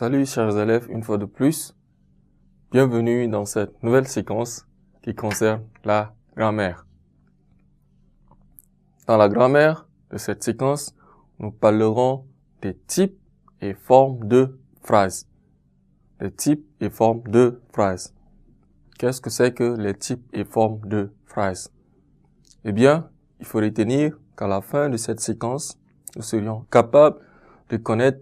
Salut chers élèves, une fois de plus, bienvenue dans cette nouvelle séquence qui concerne la grammaire. Dans la grammaire de cette séquence, nous parlerons des types et formes de phrases. Les types et formes de phrases. Qu'est-ce que c'est que les types et formes de phrases? Eh bien, il faut retenir qu'à la fin de cette séquence, nous serions capables de connaître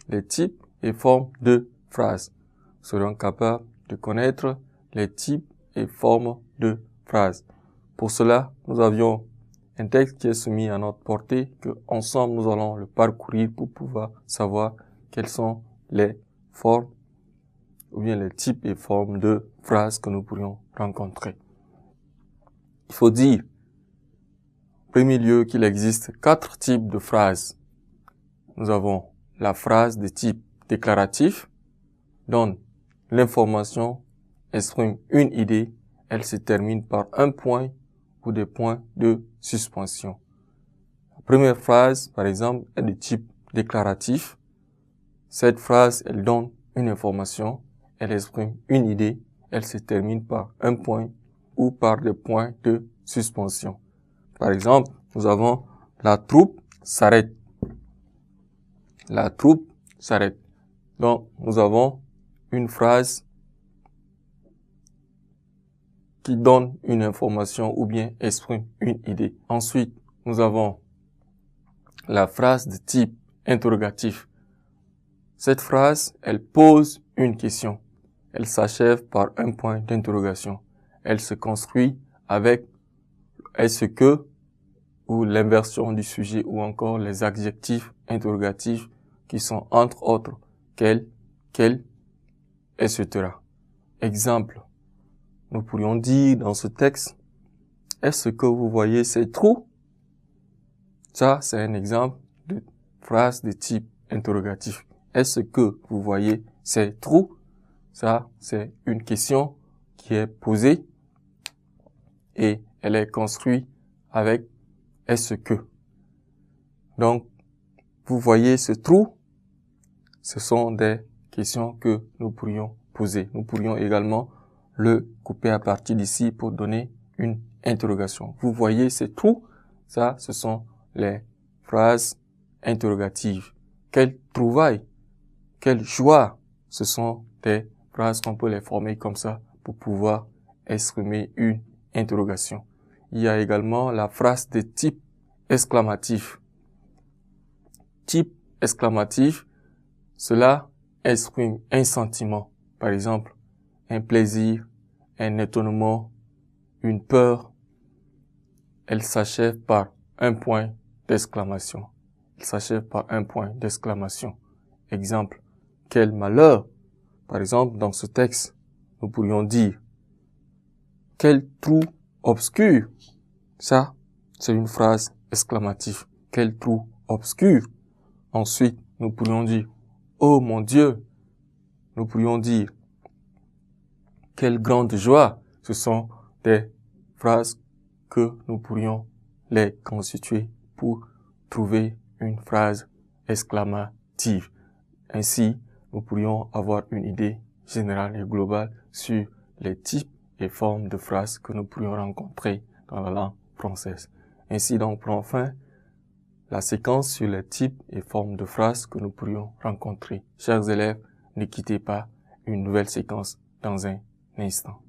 les types et formes de phrases. Nous serions capables de connaître les types et formes de phrases. Pour cela, nous avions un texte qui est soumis à notre portée, que ensemble nous allons le parcourir pour pouvoir savoir quelles sont les formes ou bien les types et formes de phrases que nous pourrions rencontrer. Il faut dire, en premier lieu, qu'il existe 4 types de phrases. Nous avons la phrase de type déclaratif, donne l'information, exprime une idée, elle se termine par un point ou des points de suspension. La première phrase, par exemple, est de type déclaratif. Cette phrase, elle donne une information, elle exprime une idée, elle se termine par un point ou par des points de suspension. Par exemple, nous avons la troupe s'arrête. La troupe s'arrête. Donc, nous avons une phrase qui donne une information ou bien exprime une idée. Ensuite, nous avons la phrase de type interrogatif. Cette phrase, elle pose une question. Elle s'achève par un point d'interrogation. Elle se construit avec est-ce que ou l'inversion du sujet ou encore les adjectifs interrogatifs qui sont entre autres quel, etc. Exemple, nous pourrions dire dans ce texte, est-ce que vous voyez ces trous? Ça, c'est un exemple de phrase de type interrogatif. Est-ce que vous voyez ces trous? Ça, c'est une question qui est posée et elle est construite avec est-ce que. Donc, vous voyez ce trou? Ce sont des questions que nous pourrions poser. Nous pourrions également le couper à partir d'ici pour donner une interrogation. Vous voyez ces trous? Ça, ce sont les phrases interrogatives. Quelle trouvaille, quelle joie, ce sont des phrases qu'on peut les former comme ça pour pouvoir exprimer une interrogation. Il y a également la phrase de type exclamatif. Type exclamatif, cela exprime un sentiment, par exemple, un plaisir, un étonnement, une peur. Elle s'achève par un point d'exclamation. Elle s'achève par un point d'exclamation. Exemple, quel malheur. Par exemple, dans ce texte, nous pourrions dire, quel trou obscur. Ça, c'est une phrase exclamative. Quel trou obscur. Ensuite, nous pourrions dire, oh mon Dieu. Nous pourrions dire, quelle grande joie. Ce sont des phrases que nous pourrions les constituer pour trouver une phrase exclamative. Ainsi, nous pourrions avoir une idée générale et globale sur les types et formes de phrases que nous pourrions rencontrer dans la langue française. Ainsi donc prend fin la séquence sur les types et formes de phrases que nous pourrions rencontrer. Chers élèves, ne quittez pas, une nouvelle séquence dans un instant.